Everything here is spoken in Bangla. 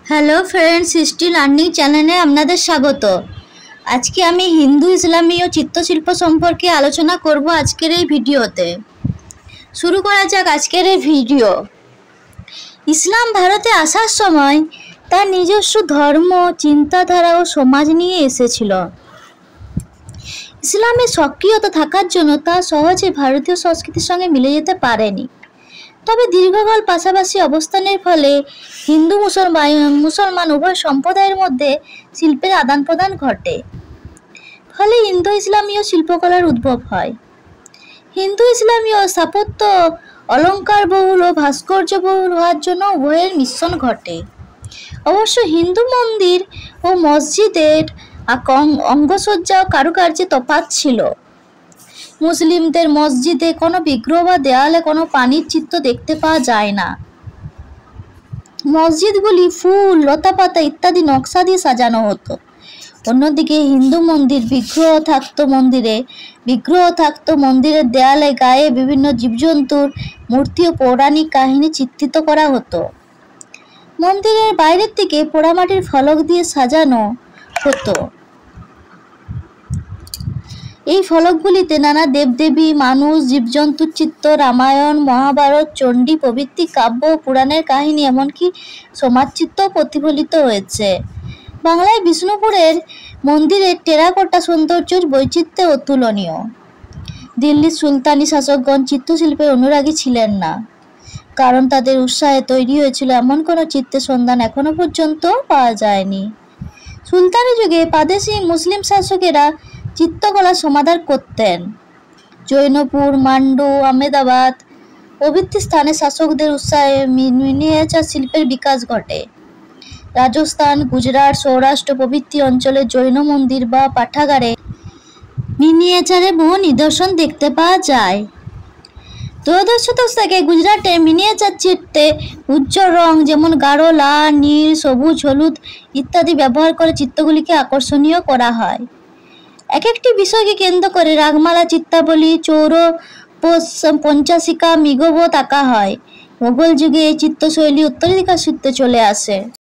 হ্যালো ফ্রেন্ডস, হিস্ট্রি লার্নিং চ্যানেলে আপনাদের স্বাগত। আজকে আমি হিন্দু ইসলামী ও চিত্রশিল্প সম্পর্কে আলোচনা করব আজকের এই ভিডিওতে। শুরু করা যাক আজকের এই ভিডিও। ইসলাম ভারতে আসার সময় তার নিজস্ব ধর্ম, চিন্তাধারা ও সমাজ নিয়ে এসেছিল। ইসলামে সক্রিয়তা থাকার জন্য তা সহজে ভারতীয় সংস্কৃতির সঙ্গে মিলে যেতে পারেনি। তবে দীর্ঘকাল পাশাপাশি অবস্থানের ফলে হিন্দু মুসলমান উভয় সম্প্রদায়ের মধ্যে শিল্পের আদান প্রদান ঘটে। ফলে ইন্দো ইসলামীয় শিল্পকলার উদ্ভব হয়। হিন্দু ইসলামীয় স্থাপত্য অলঙ্কার বহুল ও ভাস্কর্য বহুল হওয়ার জন্য উভয়ের মিশ্রণ ঘটে। অবশ্য হিন্দু মন্দির ও মসজিদের অঙ্গসজ্জা ও কারুকার্যে তফাৎ ছিল। মুসলিমদের মসজিদে কোনো বিগ্রহ বা দেয়ালে কোনো পানির চিত্র দেখতে পাওয়া যায় না। মসজিদগুলি ফুল, লতাপাতা ইত্যাদি নকশা দিয়ে সাজানো হতো। অন্যদিকে হিন্দু বিগ্রহ থাকতো মন্দিরের দেয়ালে, গায়ে বিভিন্ন জীবজন্তুর মূর্তি ও পৌরাণিক কাহিনী চিত্রিত করা হতো। মন্দিরের বাইরের দিকে পোড়ামাটির ফলক দিয়ে সাজানো হতো। এই ফলকগুলিতে নানা দেবদেবী, মানুষ, জীবজন্তুর চিত্র, রামায়ণ, মহাভারত, চণ্ডী প্রভৃতি কাব্য ও পুরাণের কাহিনী, এমনকি সমাজচিত্রও প্রতিফলিত হয়েছে। বাংলায় বিষ্ণুপুরের মন্দিরের টেরাকোটা সৌন্দর্য বৈচিত্র্যে অতুলনীয়। দিল্লির সুলতানি শাসকগণ চিত্রশিল্পের অনুরাগী ছিলেন না, কারণ তাদের উৎসাহে তৈরি হয়েছিল এমন কোনো চিত্রের সন্ধান এখনো পর্যন্ত পাওয়া যায়নি। সুলতানি যুগে প্রাদেশিক মুসলিম শাসকেরা চিত্রকলা সমাদর করতেন। জৈনপুর, মান্ডু, আহমেদাবাদ প্রভৃতি স্থানে শাসকদের উৎসাহে মিনিয়েচার শিল্পের বিকাশ ঘটে। রাজস্থান, গুজরাট, সৌরাষ্ট্র প্রভৃতি অঞ্চলে জৈন মন্দির বা পাঠাগারে মিনিয়েচারের বহু নিদর্শন দেখতে পাওয়া যায়। ত্রয়োদশ শতক থেকে গুজরাটে মিনিয়েচার চিত্রে উজ্জ্বল রং, যেমন গাঢ় লাল, নীল, সবুজ, হলুদ ইত্যাদি ব্যবহার করে চিত্রগুলিকে আকর্ষণীয় করা হয়। এক একটি বিষয়কে কেন্দ্র করে রাগমালা, চিত্রাবলী, পঞ্চাশিকা, মিগবত আঁকা হয়। মোগল যুগে এই চিত্রশৈলী উত্তরাধিকার সূত্রে চলে আসে।